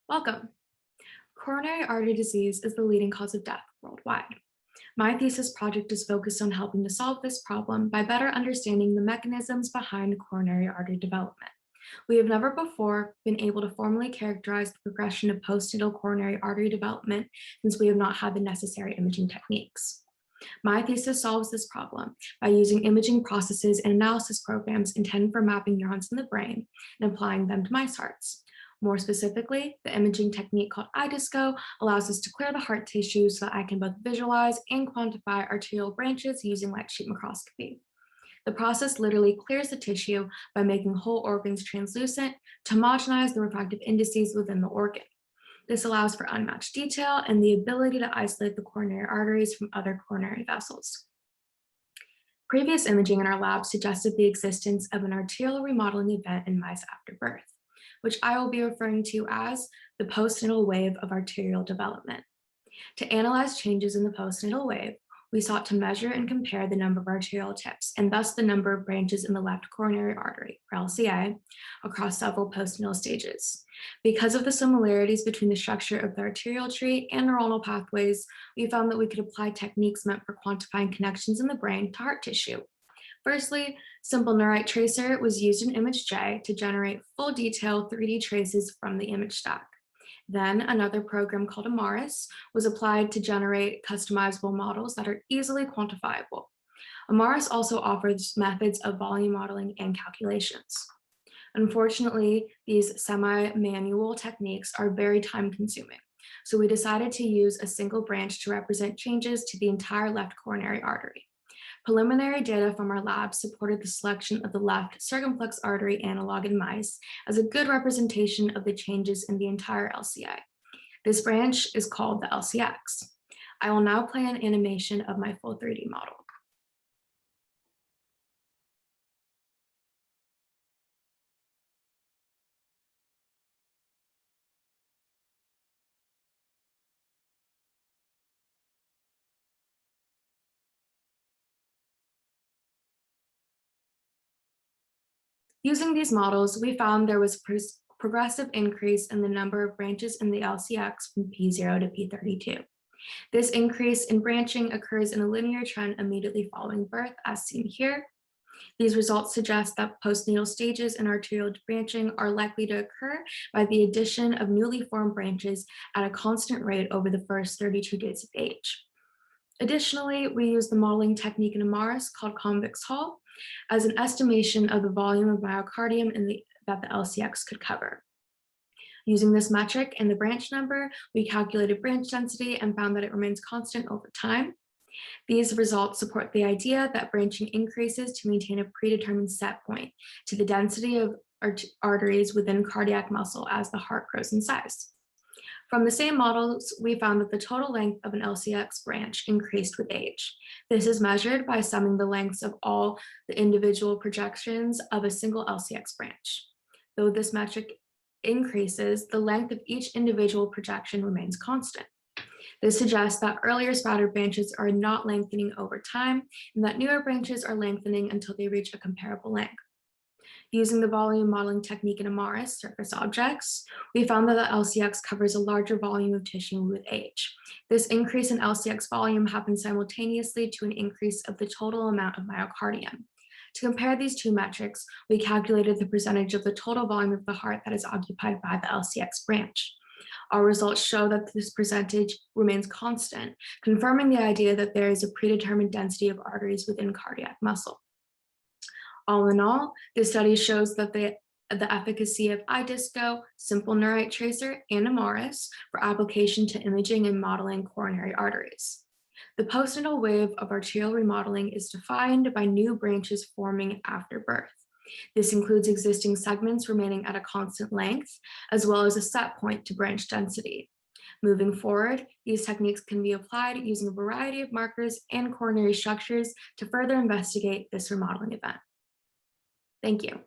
Welcome. Coronary artery disease is the leading cause of death worldwide. My thesis project is focused on helping to solve this problem by better understanding the mechanisms behind coronary artery development. We have never before been able to formally characterize the progression of postnatal coronary artery development since we have not had the necessary imaging techniques. My thesis solves this problem by using imaging processes and analysis programs intended for mapping neurons in the brain and applying them to mice hearts. More specifically, the imaging technique called iDisco allows us to clear the heart tissue so that I can both visualize and quantify arterial branches using light sheet microscopy. The process literally clears the tissue by making whole organs translucent to homogenize the refractive indices within the organ. This allows for unmatched detail and the ability to isolate the coronary arteries from other coronary vessels. Previous imaging in our lab suggested the existence of an arterial remodeling event in mice after birth, which I will be referring to as the postnatal wave of arterial development. To analyze changes in the postnatal wave, we sought to measure and compare the number of arterial tips and thus the number of branches in the left coronary artery, or LCA, across several postnatal stages. Because of the similarities between the structure of the arterial tree and neuronal pathways, we found that we could apply techniques meant for quantifying connections in the brain to heart tissue. Firstly, simple neurite tracer was used in image J to generate full detail 3D traces from the image stack. Then another program called Amaris was applied to generate customizable models that are easily quantifiable. Amaris also offers methods of volume modeling and calculations. Unfortunately, these semi-manual techniques are very time-consuming, so we decided to use a single branch to represent changes to the entire left coronary artery. Preliminary data from our lab supported the selection of the left circumflex artery analog in mice as a good representation of the changes in the entire LCA. This branch is called the LCX. I will now play an animation of my full 3D model. Using these models, we found there was progressive increase in the number of branches in the LCX from P0 to P32. This increase in branching occurs in a linear trend immediately following birth, as seen here. These results suggest that postnatal stages in arterial branching are likely to occur by the addition of newly formed branches at a constant rate over the first 32 days of age. Additionally, we use the modeling technique in Amaris called convex hull as an estimation of the volume of myocardium that the LCX could cover. Using this metric and the branch number, we calculated branch density and found that it remains constant over time. These results support the idea that branching increases to maintain a predetermined set point to the density of arteries within cardiac muscle as the heart grows in size. From the same models, we found that the total length of an LCX branch increased with age. This is measured by summing the lengths of all the individual projections of a single LCX branch. Though this metric increases, the length of each individual projection remains constant. This suggests that earlier sprouted branches are not lengthening over time, and that newer branches are lengthening until they reach a comparable length. Using the volume modeling technique in Amaris surface objects, we found that the LCX covers a larger volume of tissue with age. This increase in LCX volume happens simultaneously to an increase of the total amount of myocardium. To compare these two metrics, we calculated the percentage of the total volume of the heart that is occupied by the LCX branch. Our results show that this percentage remains constant, confirming the idea that there is a predetermined density of arteries within cardiac muscle. All in all, this study shows that the efficacy of iDisco, simple neurite tracer, and Amaris for application to imaging and modeling coronary arteries. The postnatal wave of arterial remodeling is defined by new branches forming after birth. This includes existing segments remaining at a constant length, as well as a set point to branch density. Moving forward, these techniques can be applied using a variety of markers and coronary structures to further investigate this remodeling event. Thank you.